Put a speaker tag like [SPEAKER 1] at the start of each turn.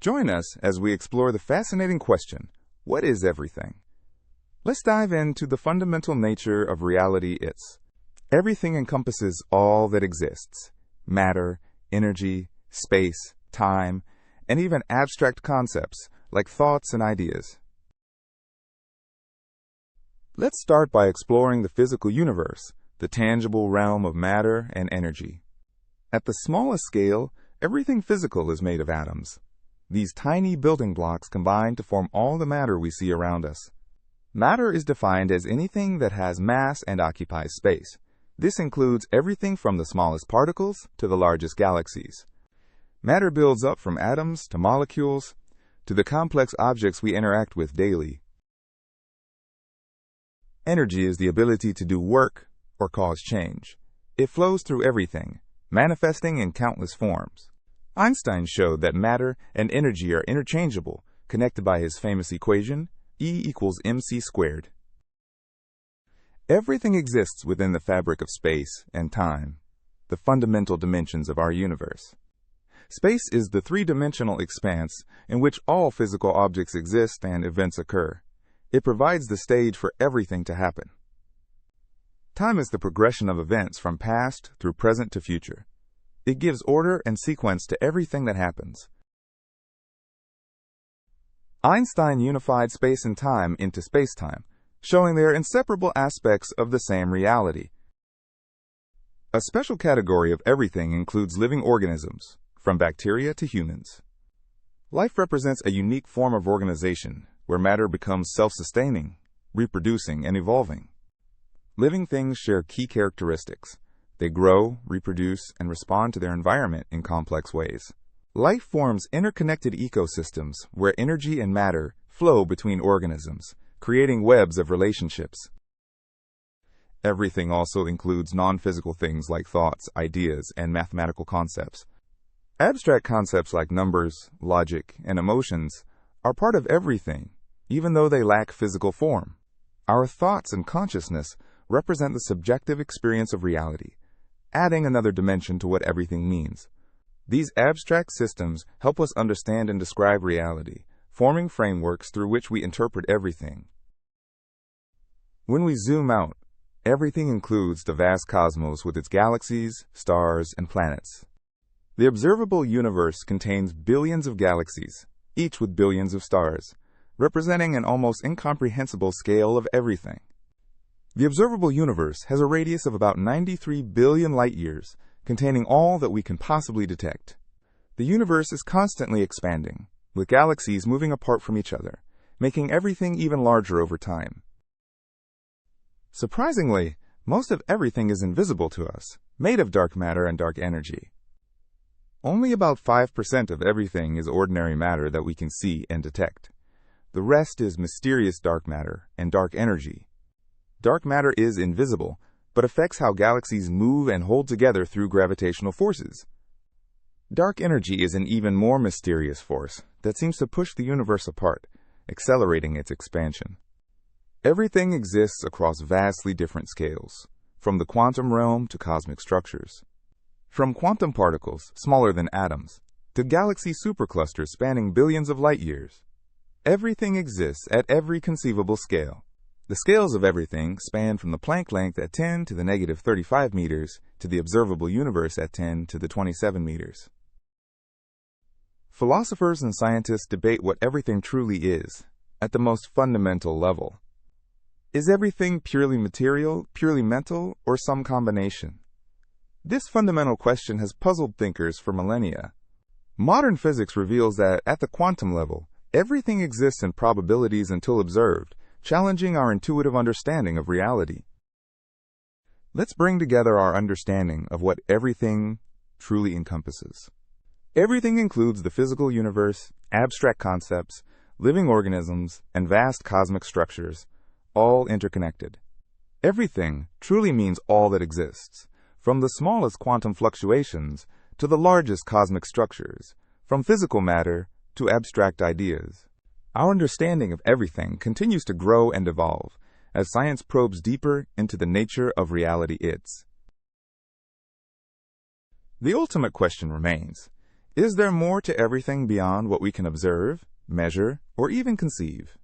[SPEAKER 1] Join us as we explore the fascinating question, what is everything? Let's dive into the fundamental nature of reality. Everything encompasses all that exists: matter, energy, space, time, and even abstract concepts like thoughts and ideas. Let's start by exploring the physical universe, the tangible realm of matter and energy. At the smallest scale, everything physical is made of atoms. These tiny building blocks combine to form all the matter we see around us. Matter is defined as anything that has mass and occupies space. This includes everything from the smallest particles to the largest galaxies. Matter builds up from atoms to molecules to the complex objects we interact with daily. Energy is the ability to do work or cause change. It flows through everything, manifesting in countless forms. Einstein showed that matter and energy are interchangeable, connected by his famous equation, E=mc². Everything exists within the fabric of space and time, the fundamental dimensions of our universe. Space is the three-dimensional expanse in which all physical objects exist and events occur. It provides the stage for everything to happen. Time is the progression of events from past through present to future. It gives order and sequence to everything that happens. Einstein unified space and time into spacetime, showing they are inseparable aspects of the same reality. A special category of everything includes living organisms, from bacteria to humans. Life represents a unique form of organization where matter becomes self-sustaining, reproducing, and evolving. Living things share key characteristics. They grow, reproduce, and respond to their environment in complex ways. Life forms interconnected ecosystems where energy and matter flow between organisms, creating webs of relationships. Everything also includes non-physical things like thoughts, ideas, and mathematical concepts. Abstract concepts like numbers, logic, and emotions are part of everything, even though they lack physical form. Our thoughts and consciousness represent the subjective experience of reality, adding another dimension to what everything means. These abstract systems help us understand and describe reality, forming frameworks through which we interpret everything. When we zoom out, everything includes the vast cosmos with its galaxies, stars, and planets. The observable universe contains billions of galaxies, each with billions of stars, representing an almost incomprehensible scale of everything. The observable universe has a radius of about 93 billion light-years, containing all that we can possibly detect. The universe is constantly expanding, with galaxies moving apart from each other, making everything even larger over time. Surprisingly, most of everything is invisible to us, made of dark matter and dark energy. Only about 5% of everything is ordinary matter that we can see and detect. The rest is mysterious dark matter and dark energy. Dark matter is invisible, but affects how galaxies move and hold together through gravitational forces. Dark energy is an even more mysterious force that seems to push the universe apart, accelerating its expansion. Everything exists across vastly different scales, from the quantum realm to cosmic structures. From quantum particles, smaller than atoms, to galaxy superclusters spanning billions of light-years. Everything exists at every conceivable scale. The scales of everything span from the Planck length at 10 to the negative 35 meters to the observable universe at 10 to the 27 meters. Philosophers and scientists debate what everything truly is, at the most fundamental level. Is everything purely material, purely mental, or some combination? This fundamental question has puzzled thinkers for millennia. Modern physics reveals that, at the quantum level, everything exists in probabilities until observed, challenging our intuitive understanding of reality. Let's bring together our understanding of what everything truly encompasses. Everything includes the physical universe, abstract concepts, living organisms, and vast cosmic structures, all interconnected. Everything truly means all that exists, from the smallest quantum fluctuations to the largest cosmic structures, from physical matter to abstract ideas. Our understanding of everything continues to grow and evolve as science probes deeper into the nature of reality. The ultimate question remains, Is there more to everything beyond what we can observe, measure, or even conceive?